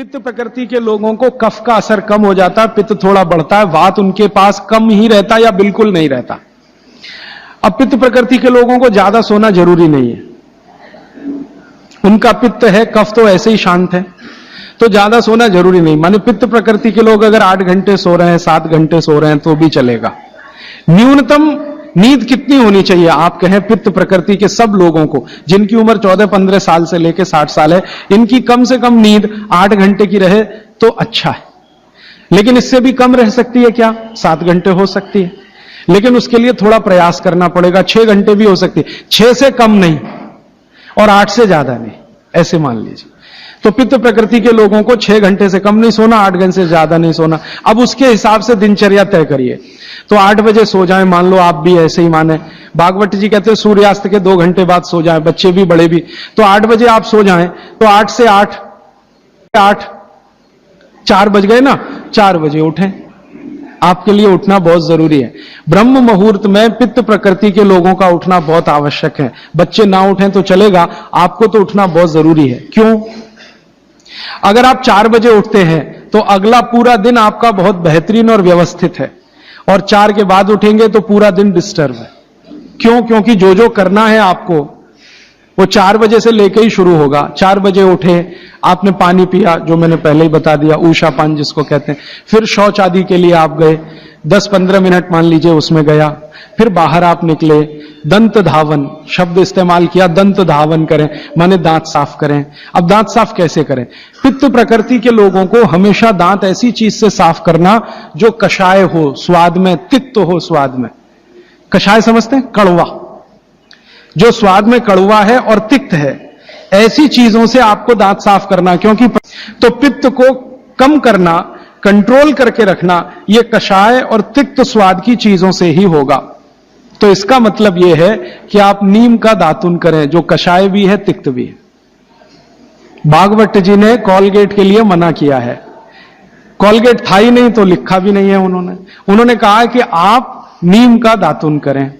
पित्त प्रकृति के लोगों को कफ का असर कम हो जाता है, पित्त थोड़ा बढ़ता है, वात उनके पास कम ही रहता या बिल्कुल नहीं रहता। अब पित्त प्रकृति के लोगों को ज्यादा सोना जरूरी नहीं है, उनका पित्त है, कफ तो ऐसे ही शांत है, तो ज्यादा सोना जरूरी नहीं। माने पित्त प्रकृति के लोग अगर 8 घंटे सो रहे हैं, 7 घंटे सो रहे हैं तो भी चलेगा। न्यूनतम नींद कितनी होनी चाहिए आप कहें पित्त प्रकृति के सब लोगों को, जिनकी उम्र 14-15 साल से लेकर 60 साल है, इनकी कम से कम नींद 8 घंटे की रहे तो अच्छा है। लेकिन इससे भी कम रह सकती है क्या? 7 घंटे हो सकती है, लेकिन उसके लिए थोड़ा प्रयास करना पड़ेगा। 6 घंटे भी हो सकती है, 6 से कम नहीं और 8 से ज्यादा नहीं, ऐसे मान लीजिए। तो पित्त प्रकृति के लोगों को 6 घंटे से कम नहीं सोना, 8 घंटे से ज्यादा नहीं सोना। अब उसके हिसाब से दिनचर्या तय करिए। तो 8 बजे सो जाएं, मान लो आप भी ऐसे ही माने। भागवत जी कहते हैं सूर्यास्त के 2 घंटे बाद सो जाएं, बच्चे भी बड़े भी। तो 8 बजे आप सो जाएं, तो 8 से 8 4 बज गए ना, 4 बजे उठें। आपके लिए उठना बहुत जरूरी है। ब्रह्म मुहूर्त में पित्त प्रकृति के लोगों का उठना बहुत आवश्यक है। बच्चे ना उठें तो चलेगा, आपको तो उठना बहुत जरूरी है। क्यों? अगर आप 4 बजे उठते हैं तो अगला पूरा दिन आपका बहुत बेहतरीन और व्यवस्थित है, और 4 के बाद उठेंगे तो पूरा दिन डिस्टर्ब है। क्यों? क्योंकि जो जो करना है आपको वो 4 बजे से लेकर ही शुरू होगा। 4 बजे उठे, आपने पानी पिया, जो मैंने पहले ही बता दिया, ऊषा पान जिसको कहते हैं। फिर शौच आदि के लिए आप गए, 10-15 मिनट मान लीजिए उसमें गया। फिर बाहर आप निकले, दंत धावन शब्द इस्तेमाल किया, दंत धावन करें माने दांत साफ करें। अब दांत साफ कैसे करें? पित्त प्रकृति के लोगों को हमेशा दांत ऐसी चीज से साफ करना जो कषाय हो स्वाद में, तिक्त हो स्वाद में। कषाय समझते हैं? कड़वा, जो स्वाद में कड़वा है और तिक्त है, ऐसी चीजों से आपको दांत साफ करना। क्योंकि तो पित्त को कम करना, कंट्रोल करके रखना, यह कषाय और तिक्त स्वाद की चीजों से ही होगा। तो इसका मतलब यह है कि आप नीम का दातुन करें, जो कषाय भी है तिक्त भी है। भागवत जी ने कॉलगेट के लिए मना किया है। कॉलगेट था ही नहीं तो लिखा भी नहीं है उन्होंने कहा कि आप नीम का दातुन करें।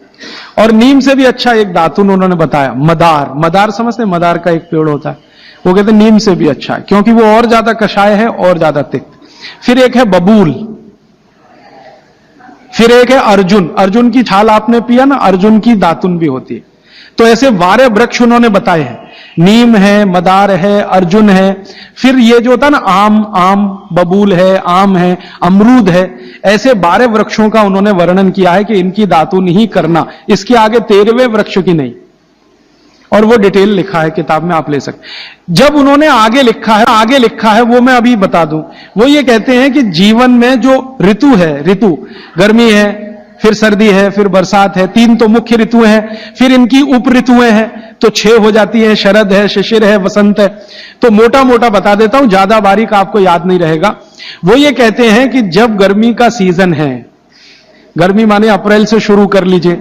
और नीम से भी अच्छा एक दातुन उन्होंने बताया, मदार। मदार समझते हैं? मदार का एक पेड़ होता है, वो कहते हैं नीम से भी अच्छा है, क्योंकि वो और ज्यादा कषाय है और ज्यादा तिक्त। फिर एक है बबूल, फिर एक है अर्जुन। अर्जुन की छाल आपने पिया ना, अर्जुन की दातुन भी होती है। तो ऐसे 12 वृक्ष उन्होंने बताए हैं। नीम है, मदार है, अर्जुन है, फिर ये जो होता ना आम, बबूल है, आम है, अमरूद है। ऐसे 12 वृक्षों का उन्होंने वर्णन किया है कि इनकी दातुन ही करना, इसके आगे 13वें वृक्ष की नहीं। और वो डिटेल लिखा है किताब में, आप ले सकते। जब उन्होंने आगे लिखा है वो मैं अभी बता दूं। वो ये कहते हैं कि जीवन में जो ऋतु है, ऋतु गर्मी है, फिर सर्दी है, फिर बरसात है, 3 तो मुख्य ऋतुएं हैं, फिर इनकी उप ऋतुएं हैं तो 6 हो जाती हैं। शरद है, शिशिर है, वसंत है। तो मोटा मोटा बता देता हूं, ज्यादा बारीक आपको याद नहीं रहेगा। वो ये कहते हैं कि जब गर्मी का सीजन है, गर्मी माने अप्रैल से शुरू कर लीजिए,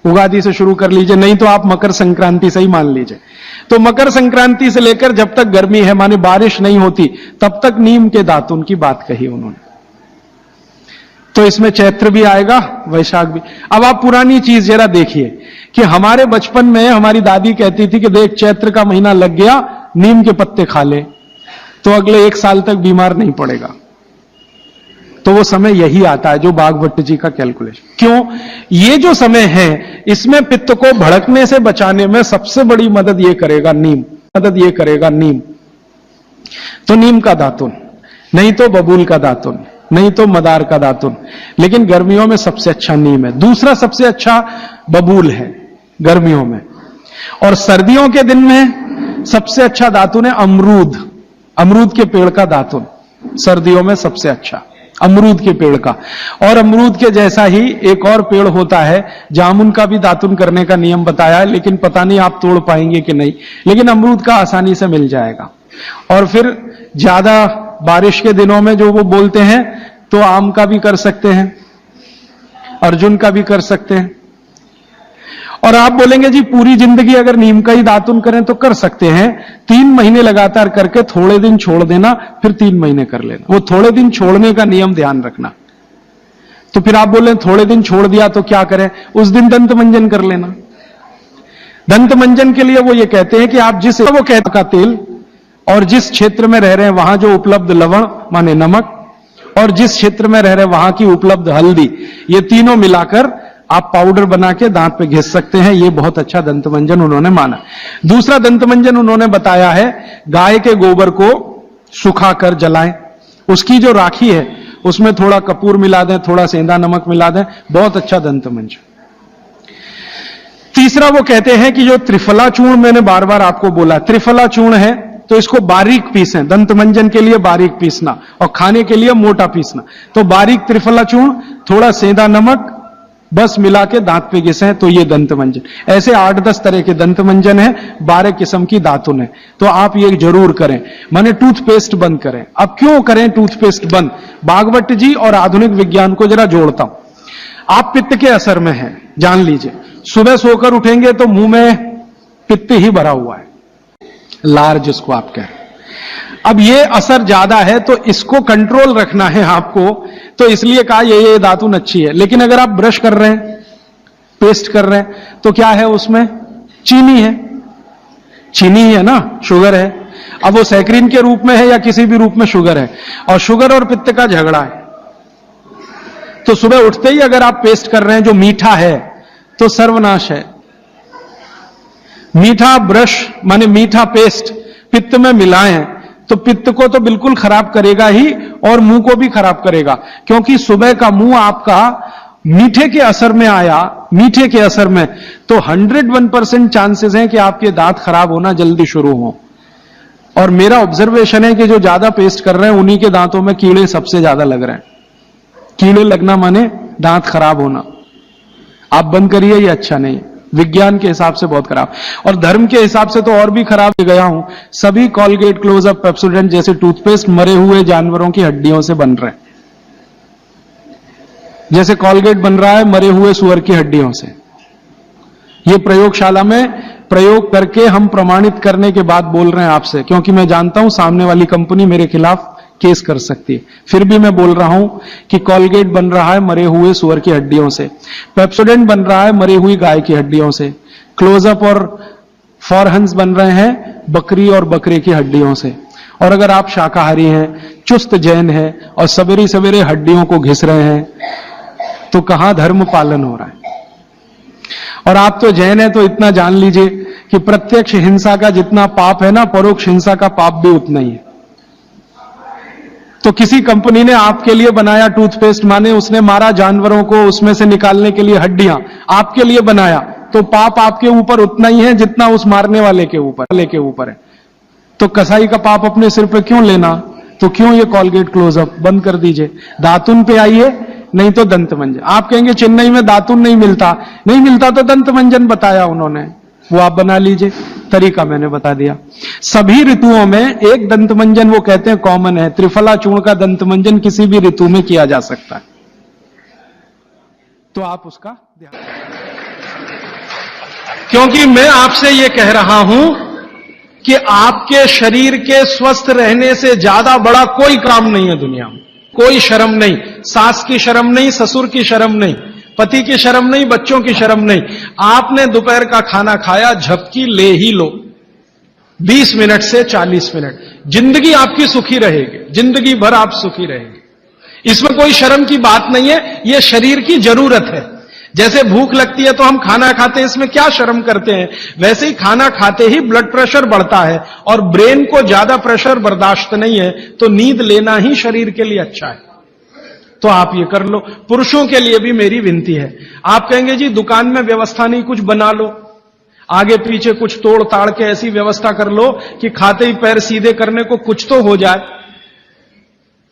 उगादी से शुरू कर लीजिए, नहीं तो आप मकर संक्रांति से ही मान लीजिए। तो मकर संक्रांति से लेकर जब तक गर्मी है माने बारिश नहीं होती, तब तक नीम के दातुन की बात कही उन्होंने। तो इसमें चैत्र भी आएगा, वैशाख भी। अब आप पुरानी चीज जरा देखिए कि हमारे बचपन में हमारी दादी कहती थी कि देख चैत्र का महीना लग गया, नीम के पत्ते खा ले तो अगले 1 साल तक बीमार नहीं पड़ेगा। तो वो समय यही आता है जो भागवत जी का कैलकुलेशन। क्यों? ये जो समय है इसमें पित्त को भड़कने से बचाने में सबसे बड़ी मदद ये करेगा नीम। तो नीम का दातुन, नहीं तो बबूल का दातुन, नहीं तो मदार का दातुन। लेकिन गर्मियों में सबसे अच्छा नीम है। दूसरा सबसे अच्छा बबूल है गर्मियों में। और सर्दियों के दिन में सबसे अच्छा दातुन है अमरूद के पेड़ का दातुन। सर्दियों में सबसे अच्छा अमरूद के पेड़ का। और अमरूद के जैसा ही एक और पेड़ होता है, जामुन का भी दातुन करने का नियम बताया है, लेकिन पता नहीं आप तोड़ पाएंगे कि नहीं। लेकिन अमरूद का आसानी से मिल जाएगा। और फिर ज्यादा बारिश के दिनों में जो वो बोलते हैं तो आम का भी कर सकते हैं, अर्जुन का भी कर सकते हैं। और आप बोलेंगे जी पूरी जिंदगी अगर नीम का ही दातुन करें तो कर सकते हैं। 3 महीने लगातार करके थोड़े दिन छोड़ देना, फिर 3 महीने कर लेना। वो थोड़े दिन छोड़ने का नियम ध्यान रखना। तो फिर आप बोले थोड़े दिन छोड़ दिया तो क्या करें? उस दिन दंत मंजन कर लेना। दंत मंजन के लिए वो ये कहते हैं कि आप जिस वो कहते का तेल और जिस क्षेत्र में रह रहे हैं वहां जो उपलब्ध लवण माने नमक, और जिस क्षेत्र में रह रहे हैं वहां की उपलब्ध हल्दी, ये तीनों मिलाकर आप पाउडर बना के दांत पे घिस सकते हैं। ये बहुत अच्छा दंतमंजन उन्होंने माना। दूसरा दंतमंजन उन्होंने बताया है, गाय के गोबर को सुखाकर जलाएं, उसकी जो राखी है उसमें थोड़ा कपूर मिला दें, थोड़ा सेंधा नमक मिला दें, बहुत अच्छा दंतमंजन। तीसरा वो कहते हैं कि जो त्रिफला चूर्ण, मैंने बार बार आपको बोला त्रिफला चूर्ण है, तो इसको बारीक पीसें। दंतमंजन के लिए बारीक पीसना और खाने के लिए मोटा पीसना। तो बारीक त्रिफला चूर्ण, थोड़ा सेंधा नमक, बस मिला के दांत पे घिसें, तो ये दंतमंजन। ऐसे 8-10 तरह के दंतमंजन है, 12 किस्म की दातुन है। तो आप ये जरूर करें, माने टूथपेस्ट बंद करें। अब क्यों करें टूथपेस्ट बंद? भागवत जी और आधुनिक विज्ञान को जरा जोड़ता हूं। आप पित्त के असर में हैं, जान लीजिए। सुबह सोकर उठेंगे तो मुंह में पित्त ही भरा हुआ है, लार जिसको आप कह रहे हैं। अब ये असर ज्यादा है तो इसको कंट्रोल रखना है आपको, तो इसलिए कहा ये दातुन अच्छी है। लेकिन अगर आप ब्रश कर रहे हैं, पेस्ट कर रहे हैं, तो क्या है उसमें? चीनी है, चीनी है ना, शुगर है। अब वो सैकरीन के रूप में है या किसी भी रूप में शुगर है, और शुगर और पित्त का झगड़ा है। तो सुबह उठते ही अगर आप पेस्ट कर रहे हैं जो मीठा है, तो सर्वनाश है। मीठा ब्रश माने मीठा पेस्ट पित्त में मिलाएं तो पित्त को तो बिल्कुल खराब करेगा ही, और मुंह को भी खराब करेगा। क्योंकि सुबह का मुंह आपका मीठे के असर में आया, मीठे के असर में, तो 101% चांसेस हैं कि आपके दांत खराब होना जल्दी शुरू हो। और मेरा ऑब्जर्वेशन है कि जो ज्यादा पेस्ट कर रहे हैं उन्हीं के दांतों में कीड़े सबसे ज्यादा लग रहे हैं। कीड़े लगना माने दांत खराब होना। आप बंद करिए, ये अच्छा नहीं है, विज्ञान के हिसाब से बहुत खराब, और धर्म के हिसाब से तो और भी खराब गया हूं। सभी कॉलगेट, क्लोजअप, पेप्सोडेंट जैसे टूथपेस्ट मरे हुए जानवरों की हड्डियों से बन रहे हैं। जैसे कॉलगेट बन रहा है मरे हुए सुअर की हड्डियों से। ये प्रयोगशाला में प्रयोग करके हम प्रमाणित करने के बाद बोल रहे हैं आपसे, क्योंकि मैं जानता हूं सामने वाली कंपनी मेरे खिलाफ केस कर सकती है। फिर भी मैं बोल रहा हूं कि कॉलगेट बन रहा है मरे हुए सुअर की हड्डियों से, पेप्सोडेंट बन रहा है मरी हुई गाय की हड्डियों से, क्लोजअप और फॉरहंस बन रहे हैं बकरी और बकरे की हड्डियों से। और अगर आप शाकाहारी हैं, चुस्त जैन हैं और सवेरे सवेरे हड्डियों को घिस रहे हैं, तो कहां धर्म पालन हो रहा है? और आप तो जैन है, तो इतना जान लीजिए कि प्रत्यक्ष हिंसा का जितना पाप है ना, परोक्ष हिंसा का पाप भी उतना ही है। तो किसी कंपनी ने आपके लिए बनाया टूथपेस्ट, माने उसने मारा जानवरों को, उसमें से निकालने के लिए हड्डियां आपके लिए बनाया, तो पाप आपके ऊपर उतना ही है जितना उस मारने वाले के ऊपर है। तो कसाई का पाप अपने सिर पे क्यों लेना? तो क्यों ये कॉलगेट, क्लोजअप बंद कर दीजिए। दातुन पे आइए, नहीं तो दंतमंजन। आप कहेंगे चेन्नई में दातुन नहीं मिलता, नहीं मिलता तो दंतमंजन बताया उन्होंने, वो आप बना लीजिए। तरीका मैंने बता दिया। सभी ऋतुओं में एक दंतमंजन वो कहते हैं कॉमन है, त्रिफला चूर्ण का दंतमंजन किसी भी ऋतु में किया जा सकता है। तो आप उसका ध्यान, क्योंकि मैं आपसे ये कह रहा हूं कि आपके शरीर के स्वस्थ रहने से ज्यादा बड़ा कोई काम नहीं है दुनिया में। कोई शर्म नहीं, सास की शर्म नहीं, ससुर की शर्म नहीं, पति की शर्म नहीं, बच्चों की शर्म नहीं। आपने दोपहर का खाना खाया, झपकी ले ही लो, 20 मिनट से 40 मिनट, जिंदगी आपकी सुखी रहेगी, जिंदगी भर आप सुखी रहेंगे। इसमें कोई शर्म की बात नहीं है, यह शरीर की जरूरत है। जैसे भूख लगती है तो हम खाना खाते हैं, इसमें क्या शर्म करते हैं? वैसे ही खाना खाते ही ब्लड प्रेशर बढ़ता है, और ब्रेन को ज्यादा प्रेशर बर्दाश्त नहीं है, तो नींद लेना ही शरीर के लिए अच्छा है। तो आप ये कर लो। पुरुषों के लिए भी मेरी विनती है। आप कहेंगे जी दुकान में व्यवस्था नहीं, कुछ बना लो, आगे पीछे कुछ तोड़ ताड़ के ऐसी व्यवस्था कर लो कि खाते ही पैर सीधे करने को कुछ तो हो जाए।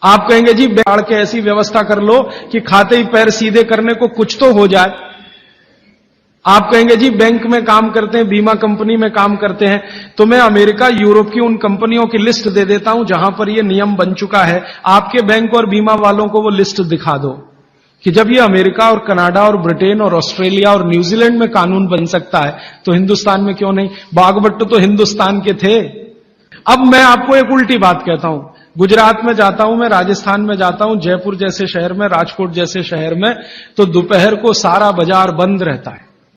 आप कहेंगे जी ताड़ के ऐसी व्यवस्था कर लो कि खाते ही पैर सीधे करने को कुछ तो हो जाए। आप कहेंगे जी बैंक में काम करते हैं, बीमा कंपनी में काम करते हैं, तो मैं अमेरिका, यूरोप की उन कंपनियों की लिस्ट दे देता हूं जहां पर यह नियम बन चुका है। आपके बैंक और बीमा वालों को वो लिस्ट दिखा दो कि जब ये अमेरिका और कनाडा और ब्रिटेन और ऑस्ट्रेलिया और न्यूजीलैंड में कानून बन सकता है, तो हिंदुस्तान में क्यों नहीं? बागभट्ट तो हिंदुस्तान के थे। अब मैं आपको एक उल्टी बात कहता हूं। गुजरात में जाता हूं मैं, राजस्थान में जाता हूं, जयपुर जैसे शहर में, राजकोट जैसे शहर में, तो दोपहर को सारा बाजार बंद रहता है।